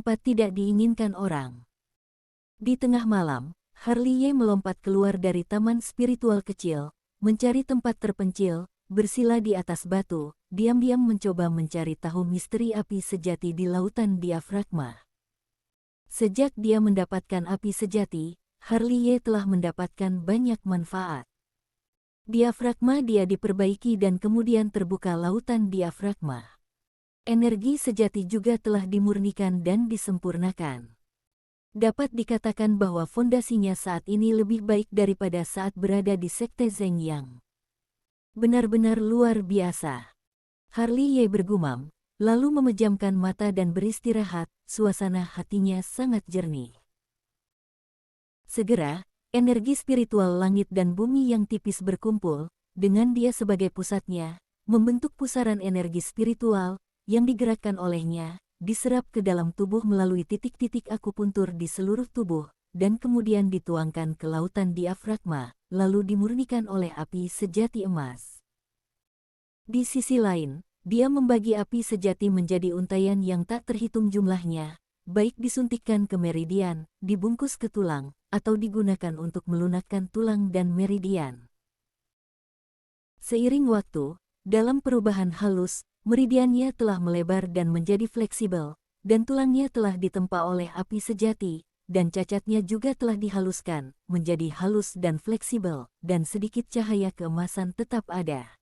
tempat tidak diinginkan orang. Di tengah malam, Harley melompat keluar dari taman spiritual kecil, mencari tempat terpencil, bersila di atas batu, diam-diam mencoba mencari tahu misteri api sejati di lautan diafragma. Sejak dia mendapatkan api sejati, Harley telah mendapatkan banyak manfaat. Diafragma dia diperbaiki dan kemudian terbuka lautan diafragma. Energi sejati juga telah dimurnikan dan disempurnakan. Dapat dikatakan bahwa fondasinya saat ini lebih baik daripada saat berada di Sekte Zheng Yang. Benar-benar luar biasa. Harley bergumam, lalu memejamkan mata dan beristirahat, suasana hatinya sangat jernih. Segera, energi spiritual langit dan bumi yang tipis berkumpul, dengan dia sebagai pusatnya, membentuk pusaran energi spiritual, yang digerakkan olehnya, diserap ke dalam tubuh melalui titik-titik akupuntur di seluruh tubuh, dan kemudian dituangkan ke lautan diafragma, lalu dimurnikan oleh api sejati emas. Di sisi lain, dia membagi api sejati menjadi untaian yang tak terhitung jumlahnya, baik disuntikkan ke meridian, dibungkus ke tulang, atau digunakan untuk melunakkan tulang dan meridian. Seiring waktu, dalam perubahan halus, meridiannya telah melebar dan menjadi fleksibel, dan tulangnya telah ditempa oleh api sejati, dan cacatnya juga telah dihaluskan, menjadi halus dan fleksibel, dan sedikit cahaya keemasan tetap ada.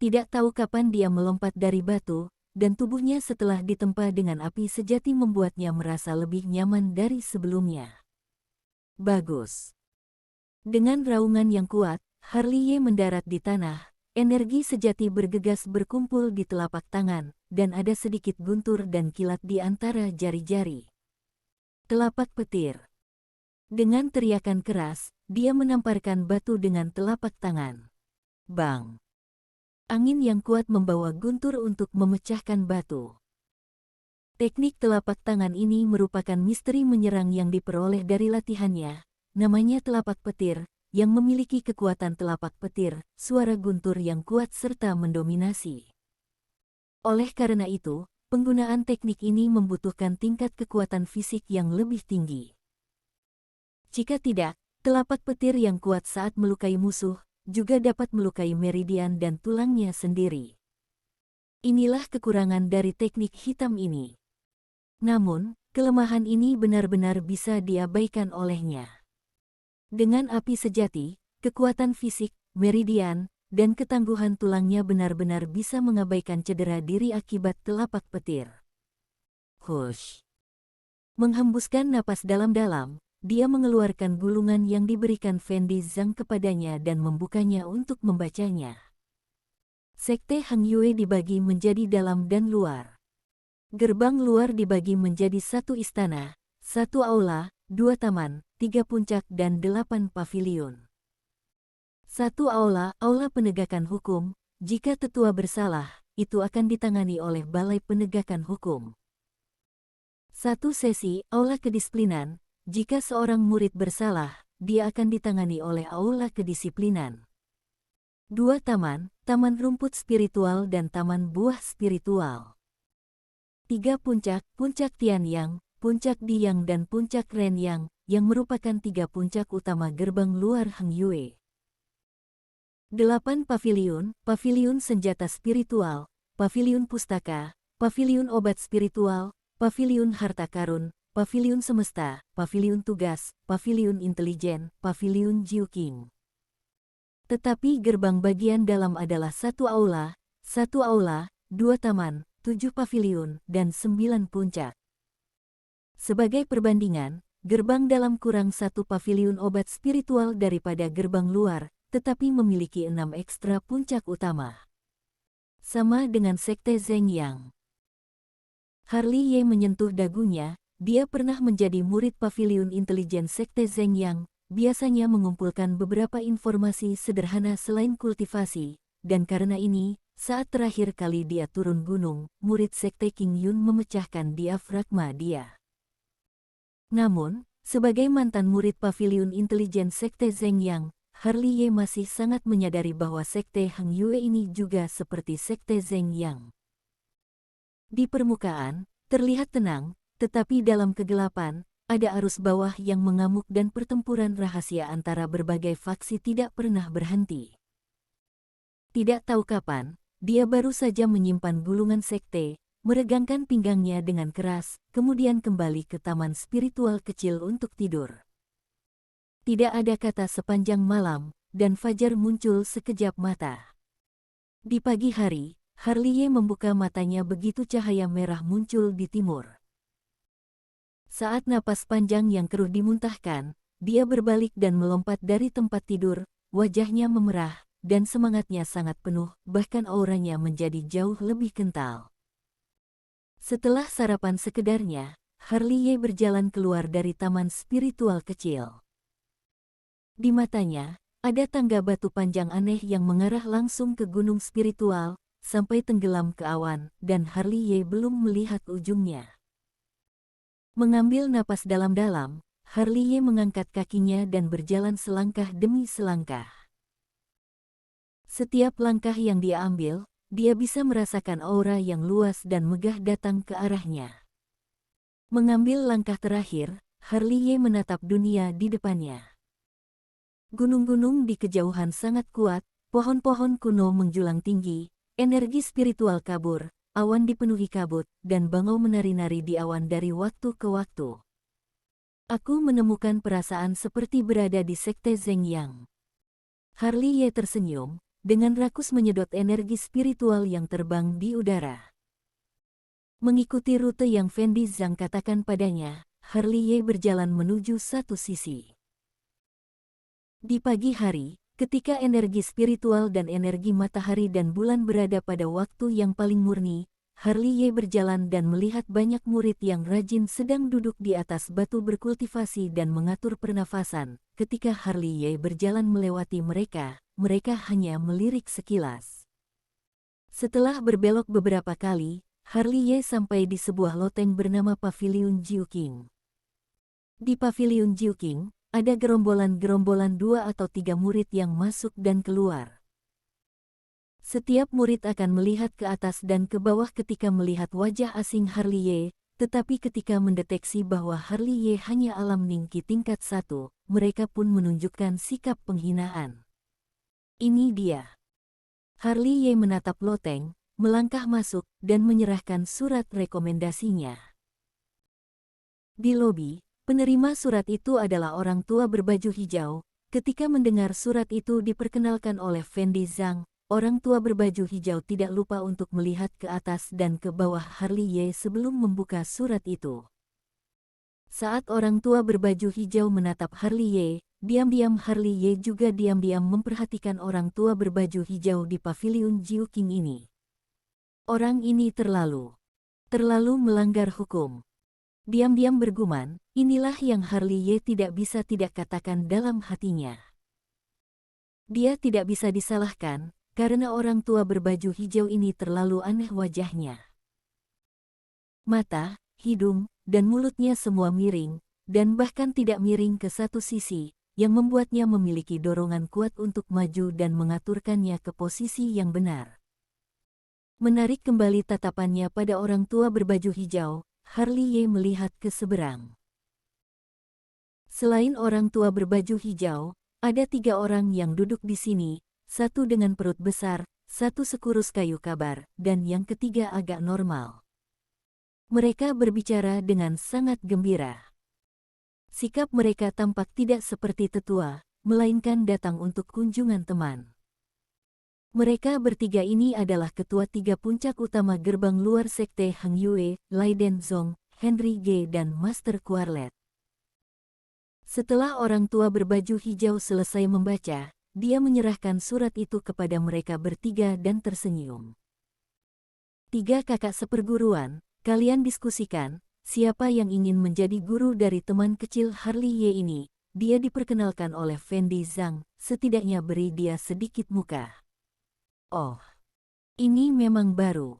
Tidak tahu kapan dia melompat dari batu, dan tubuhnya setelah ditempa dengan api sejati membuatnya merasa lebih nyaman dari sebelumnya. Bagus. Dengan raungan yang kuat, Harley mendarat di tanah, energi sejati bergegas berkumpul di telapak tangan, dan ada sedikit guntur dan kilat di antara jari-jari. Telapak petir. Dengan teriakan keras, dia menamparkan batu dengan telapak tangan. Bang! Angin yang kuat membawa guntur untuk memecahkan batu. Teknik telapak tangan ini merupakan misteri menyerang yang diperoleh dari latihannya, namanya telapak petir, yang memiliki kekuatan telapak petir, suara guntur yang kuat serta mendominasi. Oleh karena itu, penggunaan teknik ini membutuhkan tingkat kekuatan fisik yang lebih tinggi. Jika tidak, telapak petir yang kuat saat melukai musuh, juga dapat melukai meridian dan tulangnya sendiri. Inilah kekurangan dari teknik hitam ini. Namun, kelemahan ini benar-benar bisa diabaikan olehnya. Dengan api sejati, kekuatan fisik, meridian, dan ketangguhan tulangnya benar-benar bisa mengabaikan cedera diri akibat telapak petir. Hush! Menghembuskan napas dalam-dalam, dia mengeluarkan gulungan yang diberikan Fendi Zhang kepadanya dan membukanya untuk membacanya. Sekte Hang Yue dibagi menjadi dalam dan luar. Gerbang luar dibagi menjadi 1 istana, 1 aula, 2 taman, 3 puncak dan 8 paviliun. 1 aula, aula penegakan hukum, jika tetua bersalah, itu akan ditangani oleh Balai Penegakan Hukum. 1 sesi, aula kedisiplinan, jika seorang murid bersalah, dia akan ditangani oleh aula kedisiplinan. 2 taman, taman rumput spiritual dan taman buah spiritual. 3 puncak, puncak Tianyang, puncak Diyang dan puncak Renyang, yang merupakan 3 puncak utama gerbang luar Hang Yue. 8 paviliun, paviliun senjata spiritual, paviliun pustaka, paviliun obat spiritual, paviliun harta karun, paviliun semesta, paviliun tugas, paviliun intelijen, paviliun Jiu King. Tetapi gerbang bagian dalam adalah 1 aula, 2 taman, 7 paviliun, dan 9 puncak. Sebagai perbandingan, gerbang dalam kurang 1 paviliun obat spiritual daripada gerbang luar, tetapi memiliki 6 ekstra puncak utama. Sama dengan Sekte Zheng Yang. Harley menyentuh dagunya, dia pernah menjadi murid paviliun intelijen Sekte Zheng Yang, biasanya mengumpulkan beberapa informasi sederhana selain kultivasi, dan karena ini, saat terakhir kali dia turun gunung, murid Sekte King Yun memecahkan diafragma dia. Namun, sebagai mantan murid paviliun intelijen Sekte Zheng Yang, Harley masih sangat menyadari bahwa Sekte Hang Yue ini juga seperti Sekte Zheng Yang. Di permukaan, terlihat tenang, tetapi dalam kegelapan, ada arus bawah yang mengamuk dan pertempuran rahasia antara berbagai faksi tidak pernah berhenti. Tidak tahu kapan, dia baru saja menyimpan gulungan sekte, meregangkan pinggangnya dengan keras, kemudian kembali ke taman spiritual kecil untuk tidur. Tidak ada kata sepanjang malam, dan fajar muncul sekejap mata. Di pagi hari, Harley membuka matanya begitu cahaya merah muncul di timur. Saat napas panjang yang keruh dimuntahkan, dia berbalik dan melompat dari tempat tidur, wajahnya memerah, dan semangatnya sangat penuh, bahkan auranya menjadi jauh lebih kental. Setelah sarapan sekedarnya, Harley berjalan keluar dari taman spiritual kecil. Di matanya, ada tangga batu panjang aneh yang mengarah langsung ke gunung spiritual, sampai tenggelam ke awan, dan Harley belum melihat ujungnya. Mengambil napas dalam-dalam, Harley mengangkat kakinya dan berjalan selangkah demi selangkah. Setiap langkah yang dia ambil, dia bisa merasakan aura yang luas dan megah datang ke arahnya. Mengambil langkah terakhir, Harley menatap dunia di depannya. Gunung-gunung di kejauhan sangat kuat, pohon-pohon kuno menjulang tinggi, energi spiritual kabur, awan dipenuhi kabut, dan bangau menari-nari di awan dari waktu ke waktu. Aku menemukan perasaan seperti berada di sekte Zeng Yang. Harley tersenyum, dengan rakus menyedot energi spiritual yang terbang di udara. Mengikuti rute yang Fendi Zhang katakan padanya, Harley berjalan menuju satu sisi. Di pagi hari, ketika energi spiritual dan energi matahari dan bulan berada pada waktu yang paling murni, Harley berjalan dan melihat banyak murid yang rajin sedang duduk di atas batu berkultivasi dan mengatur pernafasan. Ketika Harley berjalan melewati mereka, mereka hanya melirik sekilas. Setelah berbelok beberapa kali, Harley sampai di sebuah loteng bernama Pavilion Jiuqing. Di Pavilion Jiuqing, ada gerombolan-gerombolan 2 atau 3 murid yang masuk dan keluar. Setiap murid akan melihat ke atas dan ke bawah ketika melihat wajah asing Harley, tetapi ketika mendeteksi bahwa Harley hanya alam ningki tingkat 1, mereka pun menunjukkan sikap penghinaan. Ini dia. Harley menatap loteng, melangkah masuk, dan menyerahkan surat rekomendasinya. Di lobi, penerima surat itu adalah orang tua berbaju hijau. Ketika mendengar surat itu diperkenalkan oleh Fendi Zhang, orang tua berbaju hijau tidak lupa untuk melihat ke atas dan ke bawah Harley sebelum membuka surat itu. Saat orang tua berbaju hijau menatap Harley, diam-diam Harley juga diam-diam memperhatikan orang tua berbaju hijau di Pavilion Jiuqing ini. Orang ini terlalu melanggar hukum. Diam-diam bergumam, inilah yang Harley tidak bisa tidak katakan dalam hatinya. Dia tidak bisa disalahkan, karena orang tua berbaju hijau ini terlalu aneh wajahnya. Mata, hidung, dan mulutnya semua miring, dan bahkan tidak miring ke satu sisi, yang membuatnya memiliki dorongan kuat untuk maju dan mengaturkannya ke posisi yang benar. Menarik kembali tatapannya pada orang tua berbaju hijau, Harley melihat ke seberang. Selain orang tua berbaju hijau, ada 3 orang yang duduk di sini, satu dengan perut besar, satu sekurus kayu kabar, dan yang ketiga agak normal. Mereka berbicara dengan sangat gembira. Sikap mereka tampak tidak seperti tetua, melainkan datang untuk kunjungan teman. Mereka bertiga ini adalah ketua 3 puncak utama gerbang luar sekte Hang Yue, Laiden Zong, Henry Ge dan Master Quarlet. Setelah orang tua berbaju hijau selesai membaca, dia menyerahkan surat itu kepada mereka bertiga dan tersenyum. 3 kakak seperguruan, kalian diskusikan, siapa yang ingin menjadi guru dari teman kecil Harley ini. Dia diperkenalkan oleh Fendi Zhang, setidaknya beri dia sedikit muka. Oh, ini memang baru.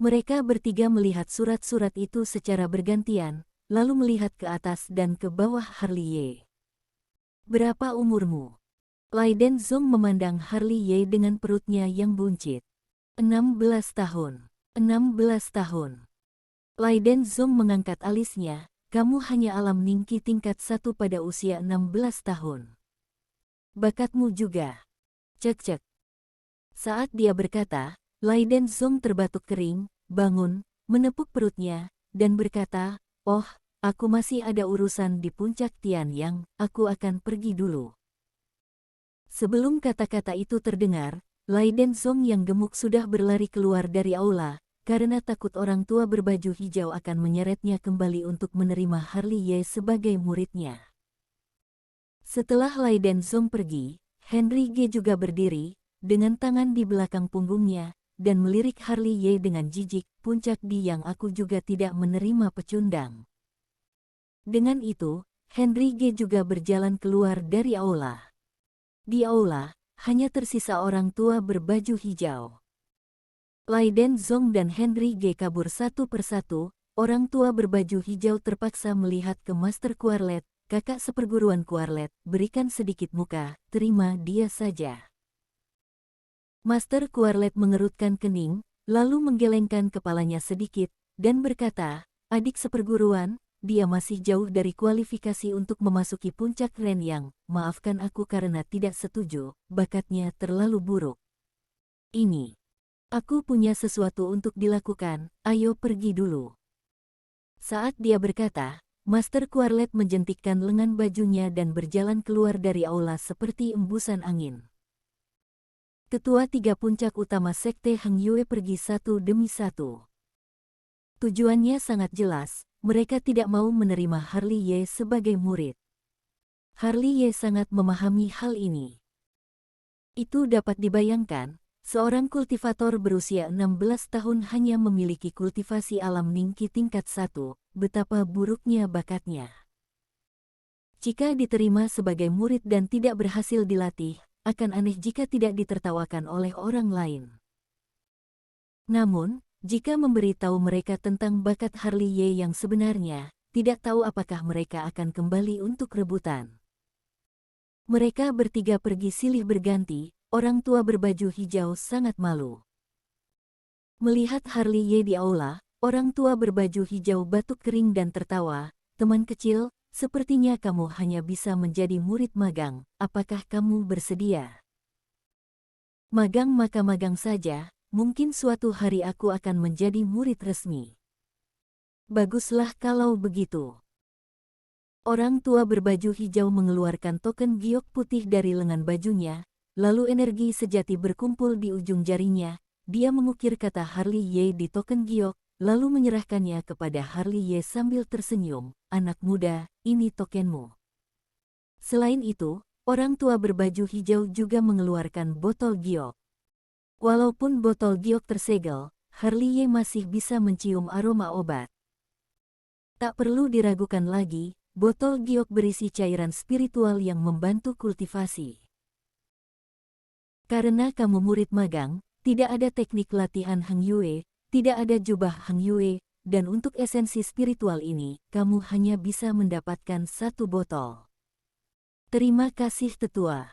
Mereka bertiga melihat surat-surat itu secara bergantian, lalu melihat ke atas dan ke bawah Harley. Berapa umurmu? Laiden Zong memandang Harley dengan perutnya yang buncit. 16 tahun. 16 tahun. Laiden Zong mengangkat alisnya, kamu hanya alam ningki tingkat 1 pada usia 16 tahun. Bakatmu juga. Cek-cek. Saat dia berkata, Laiden Zong terbatuk kering, bangun, menepuk perutnya, dan berkata, oh, aku masih ada urusan di puncak Tianyang, aku akan pergi dulu. Sebelum kata-kata itu terdengar, Laiden Zong yang gemuk sudah berlari keluar dari aula, karena takut orang tua berbaju hijau akan menyeretnya kembali untuk menerima Harley Ye sebagai muridnya. Setelah Laiden Zong pergi, Henry Ge juga berdiri, dengan tangan di belakang punggungnya, dan melirik Harley Ye dengan jijik, puncak di yang aku juga tidak menerima pecundang. Dengan itu, Henry Ge juga berjalan keluar dari aula. Di aula, hanya tersisa orang tua berbaju hijau. Laiden Zong dan Henry Ge kabur satu persatu, orang tua berbaju hijau terpaksa melihat ke Master Quarlet, kakak seperguruan Quarlet, berikan sedikit muka, terima dia saja. Master Quarlet mengerutkan kening, lalu menggelengkan kepalanya sedikit, dan berkata, adik seperguruan, dia masih jauh dari kualifikasi untuk memasuki puncak Renyang, maafkan aku karena tidak setuju, bakatnya terlalu buruk. Ini. Aku punya sesuatu untuk dilakukan, ayo pergi dulu. Saat dia berkata, Master Quarlet menjentikkan lengan bajunya dan berjalan keluar dari aula seperti embusan angin. Ketua 3 puncak utama Sekte Heng Yue pergi satu demi satu. Tujuannya sangat jelas, mereka tidak mau menerima Harley Ye sebagai murid. Harley Ye sangat memahami hal ini. Itu dapat dibayangkan. Seorang kultivator berusia 16 tahun hanya memiliki kultivasi alam ningki tingkat 1, betapa buruknya bakatnya. Jika diterima sebagai murid dan tidak berhasil dilatih, akan aneh jika tidak ditertawakan oleh orang lain. Namun, jika memberitahu mereka tentang bakat Harley Ye yang sebenarnya, tidak tahu apakah mereka akan kembali untuk rebutan. Mereka bertiga pergi silih berganti. Orang tua berbaju hijau sangat malu. Melihat Harley Ye di aula, orang tua berbaju hijau batuk kering dan tertawa, teman kecil, sepertinya kamu hanya bisa menjadi murid magang, apakah kamu bersedia? Magang maka magang saja, mungkin suatu hari aku akan menjadi murid resmi. Baguslah kalau begitu. Orang tua berbaju hijau mengeluarkan token giok putih dari lengan bajunya, lalu energi sejati berkumpul di ujung jarinya, dia mengukir kata Harley Ye di token giok, lalu menyerahkannya kepada Harley Ye sambil tersenyum, anak muda, ini tokenmu. Selain itu, orang tua berbaju hijau juga mengeluarkan botol giok. Walaupun botol giok tersegel, Harley Ye masih bisa mencium aroma obat. Tak perlu diragukan lagi, botol giok berisi cairan spiritual yang membantu kultivasi. Karena kamu murid magang, tidak ada teknik latihan Heng Yue, tidak ada jubah Heng Yue, dan untuk esensi spiritual ini, kamu hanya bisa mendapatkan satu botol. Terima kasih tetua.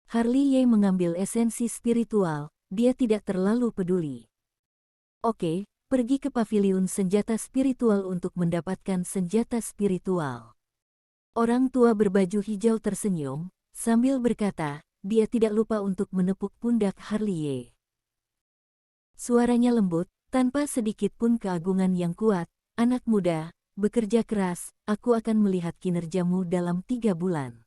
Harley Ye mengambil esensi spiritual, dia tidak terlalu peduli. Oke, pergi ke paviliun senjata spiritual untuk mendapatkan senjata spiritual. Orang tua berbaju hijau tersenyum, sambil berkata, dia tidak lupa untuk menepuk pundak Harley Ye. Suaranya lembut, tanpa sedikit pun keagungan yang kuat, anak muda, bekerja keras, aku akan melihat kinerjamu dalam 3 bulan.